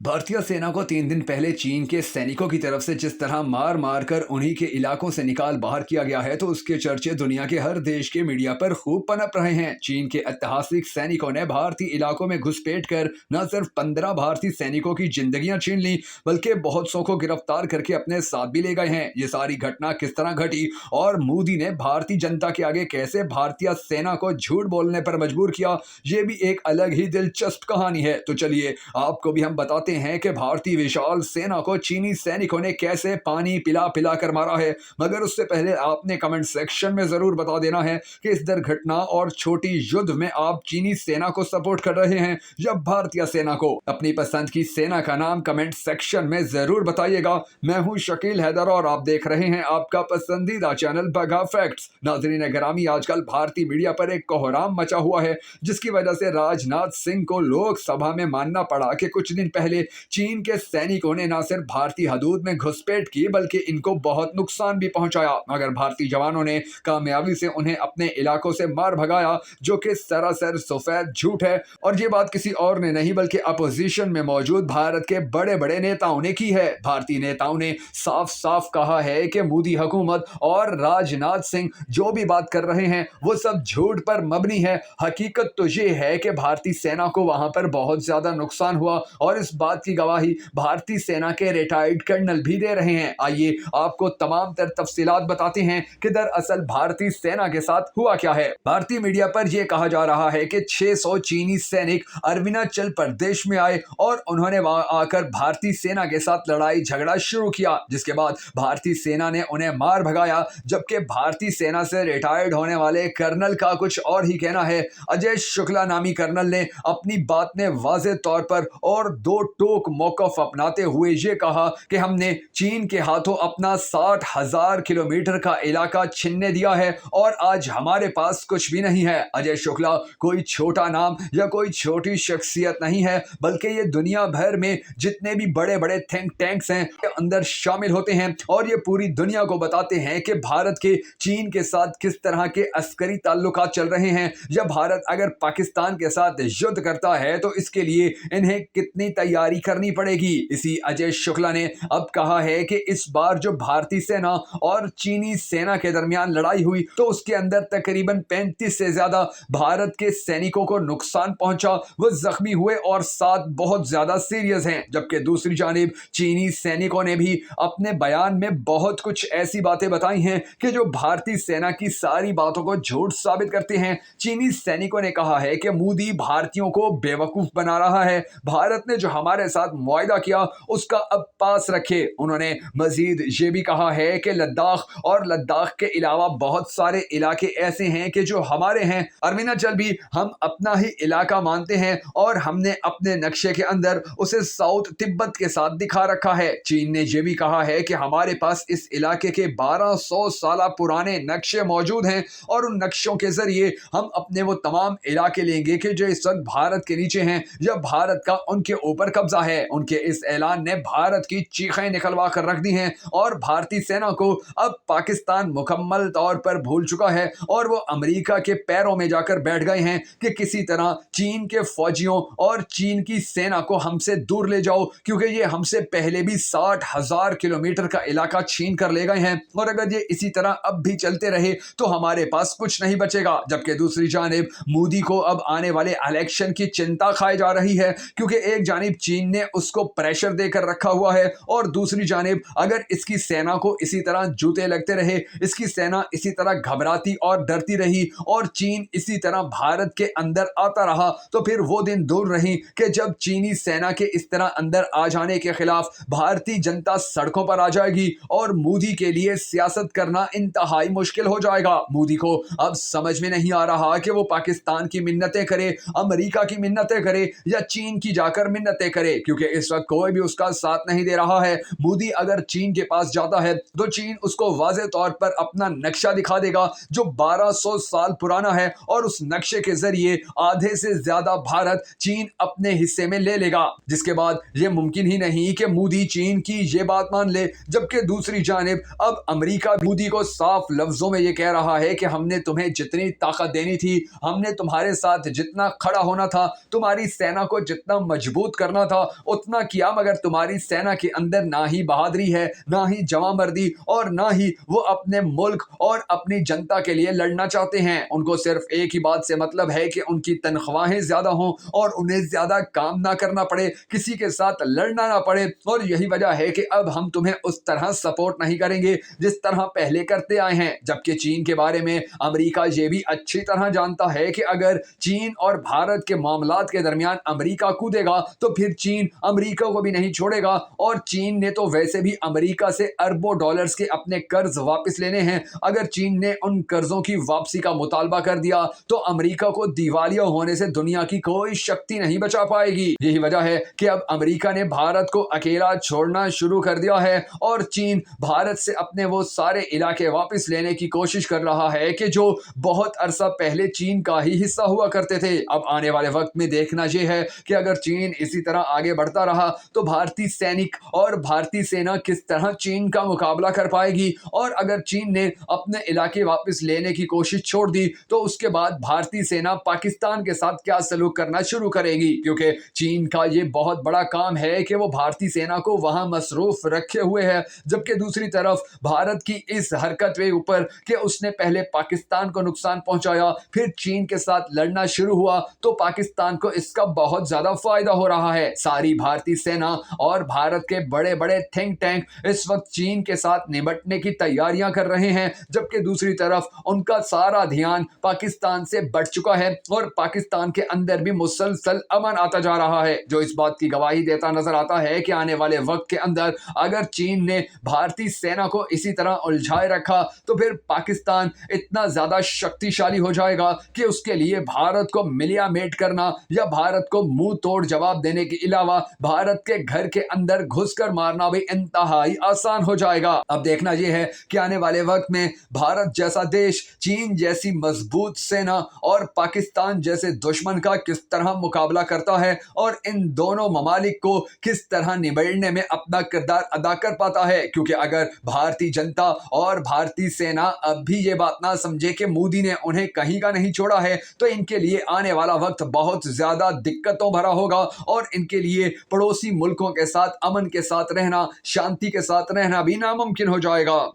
भारतीय सेना को 3 दिन पहले चीन के सैनिकों की तरफ से जिस तरह मार मार कर उन्हीं के इलाकों से निकाल बाहर किया गया है, तो उसके चर्चे दुनिया के हर देश के मीडिया पर खूब पनप रहे हैं। चीन के ऐतिहासिक सैनिकों ने भारतीय इलाकों में घुसपैठ कर न सिर्फ 15 भारतीय सैनिकों की जिंदगियां छीन ली, बल्कि बहुत सौ को गिरफ्तार करके अपने साथ भी ले गए हैं। ये सारी घटना किस तरह घटी और मोदी ने भारतीय जनता के आगे कैसे भारतीय सेना को झूठ बोलने पर मजबूर किया, ये भी एक अलग ही दिलचस्प कहानी है। तो चलिए आपको भी हम बताते हैं कि भारतीय विशाल सेना को चीनी सैनिकों ने कैसे पानी पिला पिला कर मारा है। मगर उससे पहले आपने कमेंट सेक्शन में जरूर बता देना है कि इस दुर्घटना और छोटी युद्ध में आप चीनी सेना को सपोर्ट कर रहे हैं या भारतीय सेना को। अपनी पसंद की सेना का नाम कमेंट सेक्शन में जरूर बताइएगा। मैं हूं शकील हैदर और आप देख रहे हैं आपका पसंदीदा चैनल बघा फैक्ट्स। नाज़रीन ग्रामी, आजकल भारतीय मीडिया पर एक कोहराम मचा हुआ है, जिसकी वजह से राजनाथ सिंह को लोकसभा में मानना पड़ा कि कुछ दिन पहले चीन के सैनिकों ने न सिर्फ भारतीय हदूद में घुसपैठ की, बल्कि इनको बहुत नुकसान भी पहुंचाया। मगर भारतीय जवानों ने कामयाबी से उन्हें अपने इलाकों से मार भगाया, जो कि सरासर सफेद झूठ है। और ये बात किसी और ने नहीं बल्कि अपोजिशन में मौजूद भारत के बड़े बड़े नेताओं ने की है। भारतीय नेताओं ने साफ साफ कहा है कि मोदी हुकूमत और राजनाथ सिंह जो भी बात कर रहे हैं वो सब झूठ पर मबनी है। हकीकत तो ये है कि भारतीय सेना को वहां पर बहुत ज्यादा नुकसान हुआ और इस बात की गवाही भारतीय सेना के रिटायर्ड कर्नल भी दे रहे हैं। आइए आपको तमाम तफसीलात बताते हैं कि दरअसल भारतीय सेना के साथ हुआ क्या है। भारतीय मीडिया पर यह कहा जा रहा है कि 600 चीनी सैनिक अरुणाचल प्रदेश में आए और उन्होंने वहां आकर भारतीय सेना के साथ लड़ाई झगड़ा शुरू किया, जिसके बाद भारतीय सेना ने उन्हें मार भगाया। जबकि भारतीय सेना से रिटायर्ड होने वाले कर्नल का कुछ और ही कहना है। अजय शुक्ला नामी कर्नल ने अपनी बात में वाज़ेह तौर पर और दो टोक मौकफ अपनाते हुए ये कहा कि हमने चीन के हाथों अपना 60,000 किलोमीटर का इलाका छीनने दिया है और आज हमारे पास कुछ भी नहीं है। अजय शुक्ला कोई छोटा नाम या कोई छोटी शख्सियत नहीं है, बल्कि ये दुनिया भर में जितने भी बड़े बड़े थिंक टैंक्स हैं के अंदर शामिल होते हैं और ये पूरी दुनिया को बताते हैं कि भारत के चीन के साथ किस तरह के अस्करी ताल्लुकात चल रहे हैं, या भारत अगर पाकिस्तान के साथ युद्ध करता है तो इसके लिए इन्हें कितनी तैयारी करनी पड़ेगी। इसी अजय शुक्ला ने अब कहा है कि इस बार जो भारतीय सेना और चीनी सेना के दरमियान लड़ाई हुई तो उसके अंदर तकरीबन 35 से ज्यादा भारत के सैनिकों को नुकसान पहुंचा, वो जख्मी हुए और 7 बहुत ज्यादा सीरियस हैं। जबकि दूसरी जानिब चीनी सैनिकों ने भी अपने बयान में बहुत कुछ ऐसी बातें बताई हैं कि जो भारतीय सेना की सारी बातों को झूठ साबित करते हैं। चीनी सैनिकों ने कहा है कि मोदी भारतीयों को बेवकूफ बना रहा है, भारत ने जो हमारे साथ मुआहदा किया उसका अब पास रखे। उन्होंने मजीद ये भी कहा है कि लद्दाख और लद्दाख के अलावा बहुत सारे इलाके ऐसे हैं कि जो हमारे हैं। अरुणाचल भी हम अपना ही इलाका मानते हैं और हमने अपने नक्शे के अंदर उसे साउथ तिब्बत के साथ दिखा रखा है। चीन ने यह भी कहा है कि हमारे पास इस इलाके के 1200 साल पुराने नक्शे मौजूद हैं और उन नक्शों के जरिए हम अपने वो तमाम इलाके लेंगे कि जो इस वक्त भारत के नीचे हैं या भारत का उनके ऊपर कब्जा है। उनके इस ऐलान ने भारत की चीखें निकलवा कर रख दी हैं और भारतीय सेना को अब पाकिस्तान मुकम्मल तौर पर भूल चुका है और वो अमेरिका के पैरों में जाकर बैठ गए हैं कि किसी तरह चीन के फौजियों और चीन की सेना को हमसे दूर ले जाओ, क्योंकि ये हमसे पहले भी 60,000 किलोमीटर का इलाका छीन कर ले गए हैं और अगर ये इसी तरह अब भी चलते रहे तो हमारे पास कुछ नहीं बचेगा। जबकि दूसरी जानिब मोदी को अब आने वाले इलेक्शन की चिंता खाई जा रही है, क्योंकि एक जानिब चीन ने उसको प्रेशर देकर रखा हुआ है और दूसरी जानिब अगर इसकी सेना को इसी तरह जूते लगते रहे, इसकी सेना इसी तरह घबराती और डरती रही और चीन इसी तरह भारत के अंदर आता रहा, तो फिर वो दिन दूर नहीं कि जब चीनी सेना के इस तरह अंदर आ जाने के खिलाफ भारतीय जनता सड़कों पर आ जाएगी और मोदी के लिए सियासत करना इंतहाई मुश्किल हो जाएगा। मोदी को अब समझ में नहीं आ रहा कि वो पाकिस्तान की मिन्नतें करे, अमेरिका की मिन्नतें करे या चीन की जाकर मिन्नतें करे, क्योंकि इस वक्त कोई भी उसका साथ नहीं दे रहा है। मोदी अगर चीन के पास जाता है तो चीन उसको वाज़ेह तौर पर अपना नक्शा दिखा देगा जो 1200 साल पुराना है और उस नक्शे के जरिए आधे से ज्यादा भारत चीन अपने हिस्से में ले लेगा, जिसके बाद यह मुमकिन ही नहीं कि मोदी चीन की ये बात मान ले। जबकि दूसरी जानिब अब अमेरिका मोदी को साफ लफ्जों में यह कह रहा है कि हमने तुम्हें जितनी ताकत देनी थी, हमने तुम्हारे साथ जितना खड़ा होना था, तुम्हारी सेना को जितना मजबूत करना था, था उतना किया, मगर तुम्हारी सेना के अंदर ना ही बहादुरी है, ना ही जवांमर्दी, और ना ही वो अपने मुल्क और अपनी जनता के लिए लड़ना चाहते हैं। उनको सिर्फ एक ही बात से मतलब है कि उनकी तनख्वाहें ज्यादा हों और उन्हें ज्यादा काम ना करना पड़े, किसी के साथ लड़ना ना पड़े। और यही वजह है कि अब हम तुम्हें उस तरह सपोर्ट नहीं करेंगे जिस तरह पहले करते आए हैं। जबकि चीन के बारे में अमेरिका ये भी अच्छी तरह जानता है कि अगर चीन और भारत के मामलात के दरमियान अमेरिका कूदेगा तो फिर चीन अमेरिका को भी नहीं छोड़ेगा। और चीन ने तो वैसे भी अमेरिका से अरबों डॉलर्स के अपने कर्ज वापस लेने हैं। अगर चीन ने उन कर्जों की वापसी का मुतालबा कर दिया तो अमेरिका को दिवालिया होने से दुनिया की कोई शक्ति नहीं बचा पाएगी। यही वजह है कि अब अमेरिका ने भारत को अकेला छोड़ना शुरू कर दिया है और चीन भारत से अपने वो सारे इलाके वापस लेने की कोशिश कर रहा है कि जो बहुत अरसा पहले चीन का ही हिस्सा हुआ करते थे। अब आने वाले वक्त में देखना यह है कि अगर चीन इसी तरह आगे बढ़ता रहा तो भारतीय सैनिक और भारतीय सेना किस तरह चीन का मुकाबला कर पाएगी। और अगर चीन ने अपने इलाके वापस लेने की कोशिश छोड़ दी तो उसके बाद भारतीय सेना पाकिस्तान के साथ क्या सलूक करना शुरू करेगी, क्योंकि चीन का ये बहुत बड़ा काम है कि वो भारतीय सेना को वहां मसरूफ रखे हुए है। जबकि दूसरी तरफ भारत की इस हरकत के ऊपर कि उसने पहले पाकिस्तान को नुकसान पहुंचाया, फिर चीन के साथ लड़ना शुरू हुआ, तो पाकिस्तान को इसका बहुत ज्यादा फायदा हो रहा है। सारी भारतीय सेना और भारत के बड़े बड़े थिंक टैंक इस वक्त चीन के साथ निपटने की तैयारियां कर रहे हैं, जबकि दूसरी तरफ उनका सारा ध्यान पाकिस्तान से बढ़ चुका है और पाकिस्तान के अंदर भी मुसलसल अमन आता जा रहा है, जो इस बात की गवाही देता नजर आता है कि आने वाले वक्त के अंदर अगर चीन ने भारतीय सेना को इसी तरह उलझाए रखा तो फिर पाकिस्तान इतना ज्यादा शक्तिशाली हो जाएगा कि उसके लिए भारत को मिलिया मेट करना या भारत को मुंह तोड़ जवाब देने के अलावा भारत के घर के अंदर घुसकर मारना भी इंतहाई आसान हो जाएगा। अब देखना यह है कि आने वाले वक्त में भारत जैसा देश चीन जैसी मजबूत सेना और पाकिस्तान जैसे दुश्मन का किस तरह मुकाबला करता है और इन दोनों ममालिक को किस तरह निबेड़ने में अपना किरदार अदा कर पाता है। क्योंकि अगर भारतीय जनता और भारतीय सेना अब भी ये बात ना समझे कि मोदी ने उन्हें कहीं का नहीं छोड़ा है तो इनके लिए आने वाला वक्त बहुत ज्यादा दिक्कतों भरा होगा और इनके लिए पड़ोसी मुल्कों के साथ अमन के साथ रहना, शांति के साथ रहना भी नामुमकिन हो जाएगा।